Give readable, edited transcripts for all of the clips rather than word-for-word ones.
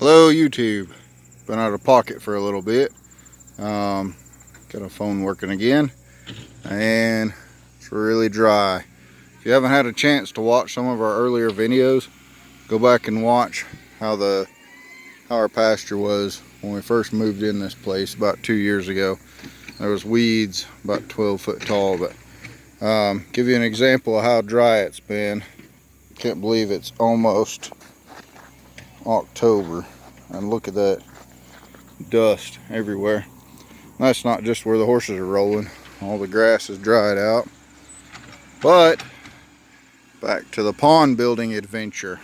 Hello YouTube. Been out of pocket for a little bit. Got a phone working again, and it's really dry. If you haven't had a chance to watch some of our earlier videos, go back and watch how our pasture was when we first moved in this place about 2 years ago. There was weeds about 12 foot tall, but give you an example of how dry it's been. Can't believe it's almost October, and look at that dust everywhere. That's not just where the horses are rolling. All the grass is dried out. But back to the pond building adventure.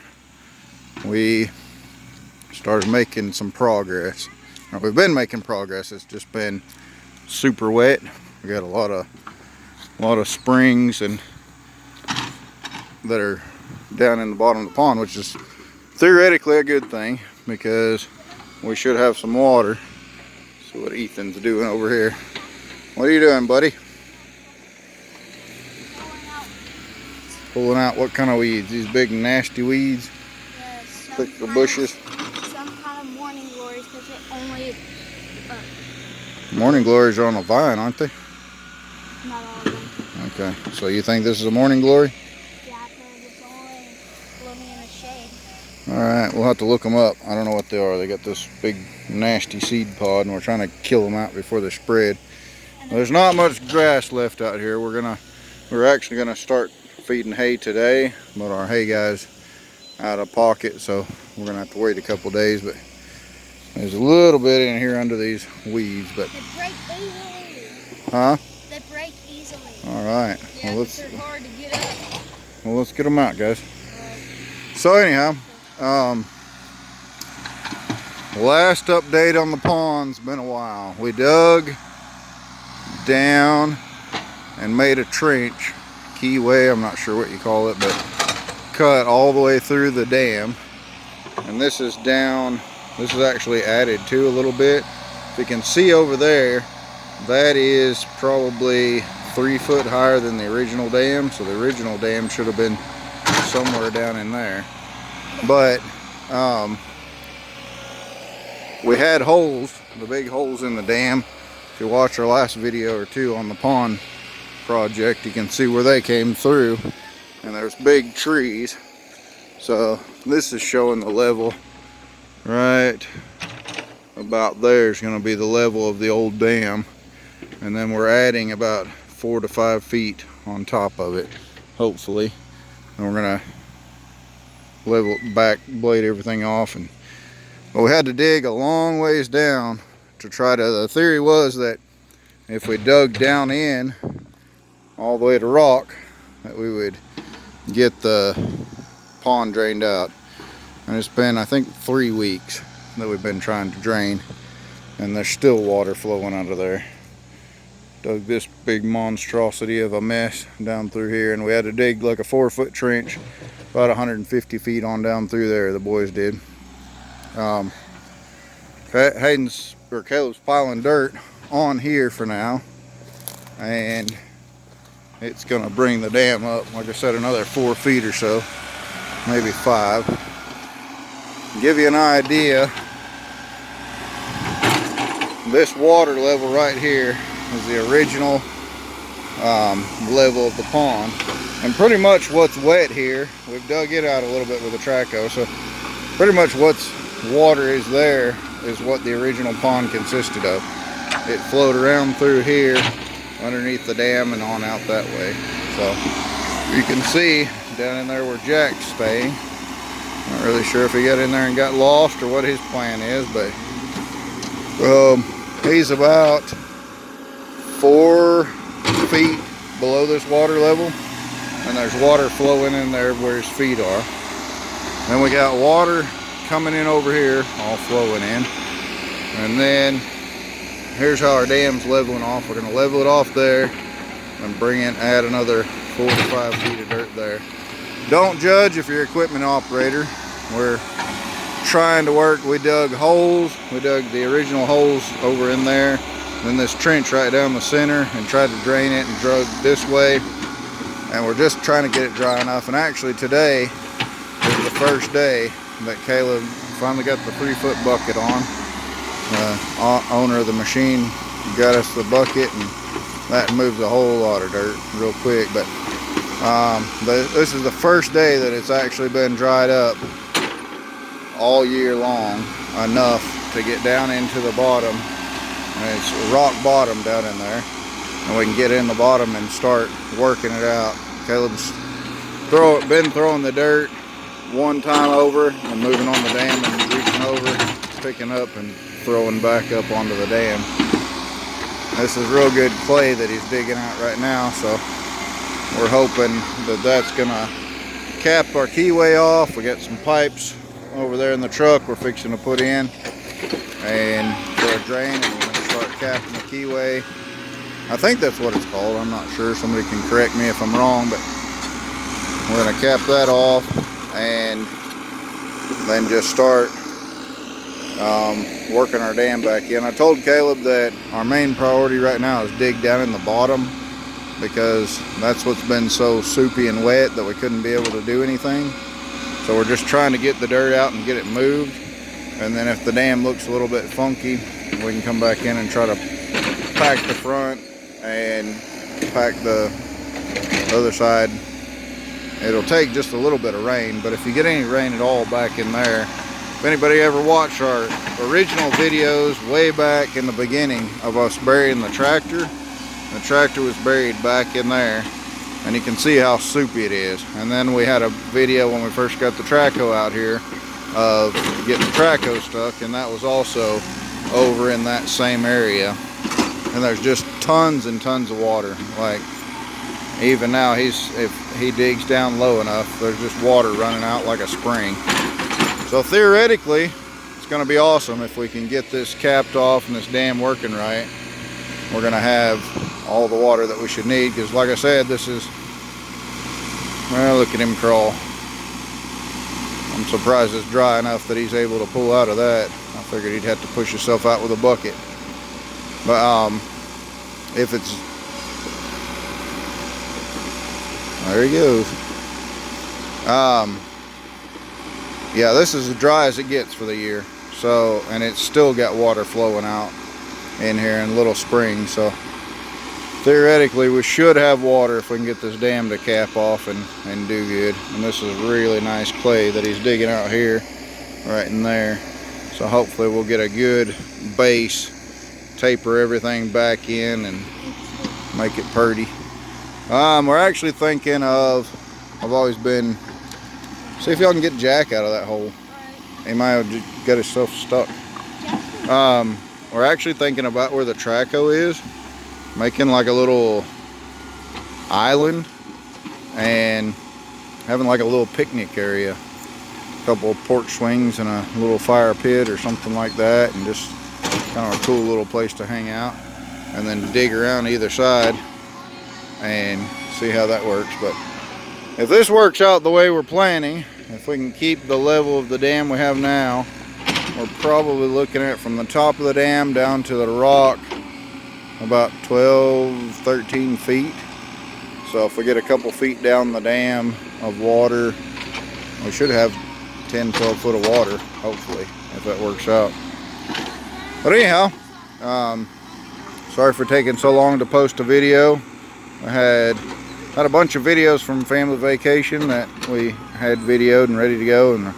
We started making some progress. Now, we've been making progress. It's just been super wet. We got a lot of springs and that are down in the bottom of the pond, which is theoretically a good thing because we should have some water. See what Ethan's doing over here. What are you doing, buddy? Pulling out what kind of weeds? These big nasty weeds? Yes. Like the bushes? Some kind of morning glories, because it only... Morning glories are on a vine, aren't they? Not all of them. Okay, so you think this is a morning glory? Yeah, because it's only blooming in the shade. Alright, we'll have to look them up. I don't know what they are. They got this big nasty seed pod, and we're trying to kill them out before they spread. There's not much grass left out here. We're actually gonna start feeding hay today, but our hay guy's out of pocket, so we're gonna have to wait a couple days. But there's a little bit in here under these weeds, but They break easily. huh? They break easily. All right. Yeah, Well, they're hard to get up. let's get them out, guys. So anyhow, last update on the pond's been a while. We dug down and made a trench, keyway, I'm not sure what you call it, but cut all the way through the dam. And this is down, this is actually added to a little bit. If you can see over there, that is probably 3 foot higher than the original dam. So the original dam should have been somewhere down in there. But we had holes, the big holes in the dam. If you watch our last video or two on the pond project, you can see where they came through, and there's big trees. So this is showing the level right about there is going to be the level of the old dam, and then we're adding about 4 to 5 feet on top of it, hopefully. And we're going to level it back, blade everything off. But we had to dig a long ways down to try to, the theory was that if we dug down in all the way to rock, that we would get the pond drained out. And it's been, I think, 3 weeks that we've been trying to drain, and there's still water flowing out of there. Dug this big monstrosity of a mess down through here, and we had to dig like a 4-foot trench about 150 feet on down through there, the boys did. Caleb's piling dirt on here for now, and it's gonna bring the dam up, like I said, another 4 feet or so, maybe 5. Give you an idea, this water level right here is the original level of the pond, and pretty much what's wet here, we've dug it out a little bit with a traco, so pretty much what's water is there is what the original pond consisted of. It flowed around through here underneath the dam and on out that way. So you can see down in there where Jack's staying. Not really sure if he got in there and got lost or what his plan is, but he's about 4 feet below this water level, and there's water flowing in there where his feet are. Then we got water coming in over here, all flowing in, and then here's how our dam's leveling off. We're going to level it off there and add another 4 to 5 feet of dirt there. Don't judge if you're an equipment operator. We're trying to work. We dug holes. We dug the original holes over in there, then this trench right down the center, and tried to drain it and dug this way. And we're just trying to get it dry enough. And actually today is the first day that Caleb finally got the 3-foot bucket on. Owner of the machine got us the bucket, and that moves a whole lot of dirt real quick. But this is the first day that it's actually been dried up all year long enough to get down into the bottom. And it's rock bottom down in there, and we can get in the bottom and start working it out. Caleb's been throwing the dirt one time over and moving on the dam and reaching over, picking up and throwing back up onto the dam. This is real good clay that he's digging out right now, so we're hoping that that's gonna cap our keyway off. We got some pipes over there in the truck we're fixing to put in, and for a drain, and we're gonna start capping the keyway. I think that's what it's called, I'm not sure, somebody can correct me if I'm wrong, but we're gonna cap that off and then just start working our dam back in. I told Caleb that our main priority right now is dig down in the bottom, because that's what's been so soupy and wet that we couldn't be able to do anything. So we're just trying to get the dirt out and get it moved, and then if the dam looks a little bit funky, we can come back in and try to pack the front and pack the other side. It'll take just a little bit of rain, but if you get any rain at all back in there, if anybody ever watched our original videos way back in the beginning of us burying the tractor was buried back in there, and you can see how soupy it is. And then we had a video when we first got the Traco out here of getting the Traco stuck, and that was also over in that same area. And there's just tons and tons of water. Like, even now, if he digs down low enough, there's just water running out like a spring. So theoretically, it's going to be awesome if we can get this capped off and this dam working right. We're going to have all the water that we should need, because like I said, this is, well, look at him crawl. I'm surprised it's dry enough that he's able to pull out of that. I figured he'd have to push himself out with a bucket. But if it's, there he goes. Yeah, this is as dry as it gets for the year. So, and it's still got water flowing out in here in little springs. So theoretically we should have water if we can get this dam to cap off and do good. And this is really nice clay that he's digging out here, right in there. So hopefully we'll get a good base, taper everything back in and make it purty. We're actually thinking of, I've always been, see if y'all can get Jack out of that hole. He might have got himself stuck. We're actually thinking about where the Traco is, making like a little island and having like a little picnic area, a couple of porch swings and a little fire pit or something like that, and just kind of a cool little place to hang out, and then dig around either side and see how that works. But if this works out the way we're planning, if we can keep the level of the dam we have now, we're probably looking at from the top of the dam down to the rock about 12-13 feet. So if we get a couple feet down the dam of water, we should have 10-12 foot of water, hopefully, if that works out. But anyhow, sorry for taking so long to post a video. I had a bunch of videos from family vacation that we had videoed and ready to go, and the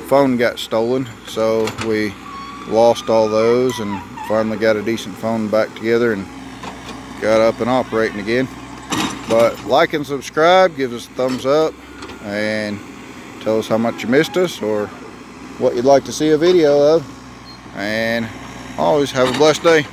phone got stolen, so we lost all those and finally got a decent phone back together and got up and operating again. But like and subscribe, give us a thumbs up, and tell us how much you missed us or what you'd like to see a video of, and always have a blessed day.